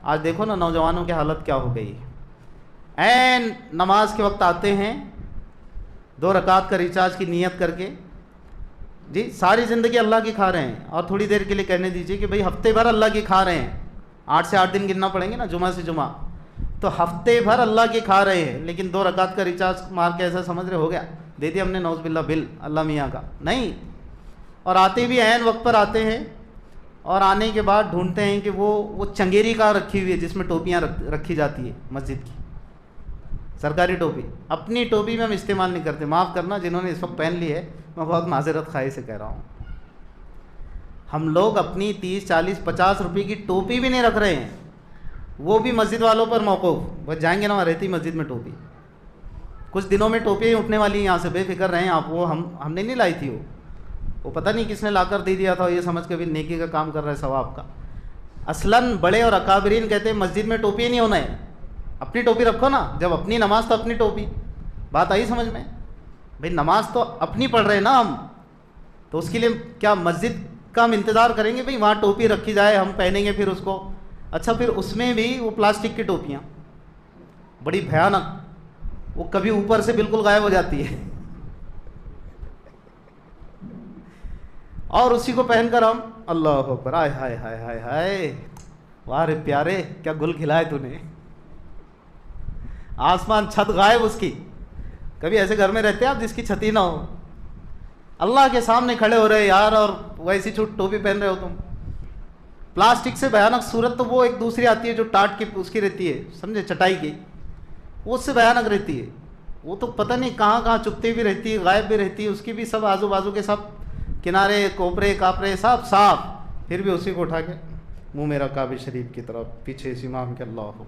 آج دیکھو نا نوجوانوں کی حالت کیا ہو گئی. عین نماز کے وقت آتے ہیں 2 رکعت کا ریچارج کی نیت کر کے, جی ساری زندگی اللہ کی کھا رہے ہیں, اور تھوڑی دیر کے لیے کہنے دیجیے کہ بھئی ہفتے بھر اللہ کی کھا رہے ہیں, 8 سے 8 دن گننا پڑیں گے نا, جمعہ سے جمعہ, تو ہفتے بھر اللہ کی کھا رہے ہیں, لیکن 2 رکعت کا ریچارج مار کے ایسا سمجھ رہے ہو گیا, دے دیا ہم نے نعوذ باللہ بل اللہ میاں کا. نہیں, اور آتے بھی عین وقت پر آتے ہیں, اور آنے کے بعد ڈھونڈتے ہیں کہ وہ چنگیری کہاں رکھی ہوئی ہے جس میں ٹوپیاں رکھی جاتی ہے مسجد کی, سرکاری ٹوپی. اپنی ٹوپی میں ہم استعمال نہیں کرتے, معاف کرنا جنہوں نے اس وقت پہن لی ہے, میں بہت معذرت خواہی سے کہہ رہا ہوں. ہم لوگ اپنی 30 40 50 روپے کی ٹوپی بھی نہیں رکھ رہے ہیں, وہ بھی مسجد والوں پر موقوف. بس جائیں گے نا وہاں رہتی مسجد میں ٹوپی, کچھ دنوں میں ٹوپیاں ہی اٹھنے والی ہیں یہاں سے, بے فکر رہیں آپ. وہ ہم نے نہیں لائی تھی, وہ پتہ نہیں کس نے لا کر دے دیا تھا, یہ سمجھ کے بھی نیکی کا کام کر رہا ہے ثواب کا. اصلاً بڑے اور اکابرین کہتے ہیں مسجد میں ٹوپی نہیں ہونا ہے, اپنی ٹوپی رکھو نا, جب اپنی نماز تو اپنی ٹوپی. بات آئی سمجھ میں؟ بھئی نماز تو اپنی پڑھ رہے ہیں نا ہم, تو اس کے لیے کیا مسجد کا ہم انتظار کریں گے بھئی وہاں ٹوپی رکھی جائے, ہم پہنیں گے پھر اس کو؟ اچھا, پھر اس میں بھی وہ پلاسٹک کی ٹوپیاں بڑی بھیانک, وہ کبھی اوپر سے بالکل غائب ہو جاتی ہے, اور اسی کو پہن کر ہم اللہ اکبر, ہائے ہائے ہائے ہائے ہائے, واہ رے پیارے کیا گل کھلائے تو نے, آسمان چھت غائب اس کی. کبھی ایسے گھر میں رہتے ہیں آپ جس کی چھت ہی نہ ہو, اللہ کے سامنے کھڑے ہو رہے یار, اور ویسی ٹوپی پہن رہے ہو تم. پلاسٹک سے بھیانک صورت تو وہ ایک دوسری آتی ہے جو ٹاٹ کی اس کی رہتی ہے, سمجھے, چٹائی کی, وہ اس سے بھیانک رہتی ہے. وہ تو پتہ نہیں کہاں کہاں چپتی بھی رہتی ہے, غائب بھی رہتی ہے, اس کی بھی سب آزو بازو کے سب کنارے کوپرے کاپرے سب صاف, پھر بھی اسی کو اٹھا کے منہ میرا کعبہ شریف کی طرف, پیچھے اس امام کے اللہ ہو.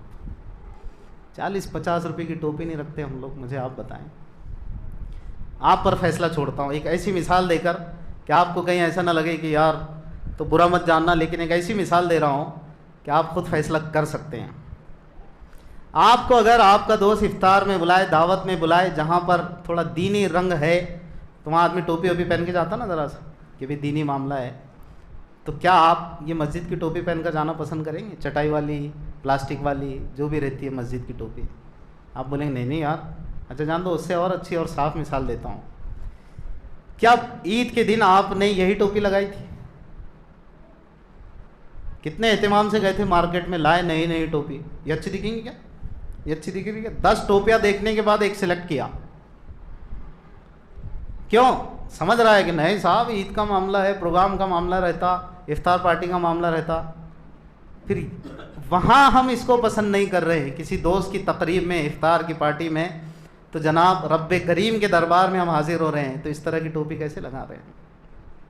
40 50 روپے کی ٹوپی نہیں رکھتے ہم لوگ, مجھے آپ بتائیں. آپ پر فیصلہ چھوڑتا ہوں ایک ایسی مثال دے کر کہ آپ کو کہیں ایسا نہ لگے کہ یار تو برا مت جاننا, لیکن ایک ایسی مثال دے رہا ہوں کہ آپ خود فیصلہ کر سکتے ہیں. آپ کو اگر آپ کا دوست افطار میں بلائے, دعوت میں بلائے, جہاں پر تھوڑا دینی رنگ ہے, تو وہاں آدمی ٹوپی ووپی پہن کے جاتا نا ذرا سا کہ بھئی دینی معاملہ ہے, تو کیا آپ یہ مسجد کی ٹوپی پہن کر جانا پسند کریں گے؟ چٹائی والی, پلاسٹک والی, جو بھی رہتی ہے مسجد کی ٹوپی. آپ بولیں گے نہیں نہیں یار. اچھا جان دو, اس سے اور اچھی اور صاف مثال دیتا ہوں. کیا عید کے دن آپ نے یہی ٹوپی لگائی تھی؟ کتنے اہتمام سے گئے تھے مارکیٹ میں, لائے نئی نئی ٹوپی. یہ اچھی دکھیں گی کیا؟ یہ اچھی دکھیں گی کیا؟ 10 ٹوپیاں دیکھنے کے بعد ایک سلیکٹ کیا. کیوں؟ سمجھ رہا ہے کہ نہیں صاحب عید کا معاملہ ہے, پروگرام کا معاملہ رہتا, افطار پارٹی کا معاملہ رہتا. پھر وہاں ہم اس کو پسند نہیں کر رہے, کسی دوست کی تقریب میں, افطار کی پارٹی میں, تو جناب رب کریم کے دربار میں ہم حاضر ہو رہے ہیں, تو اس طرح کی ٹوپی کیسے لگا رہے ہیں؟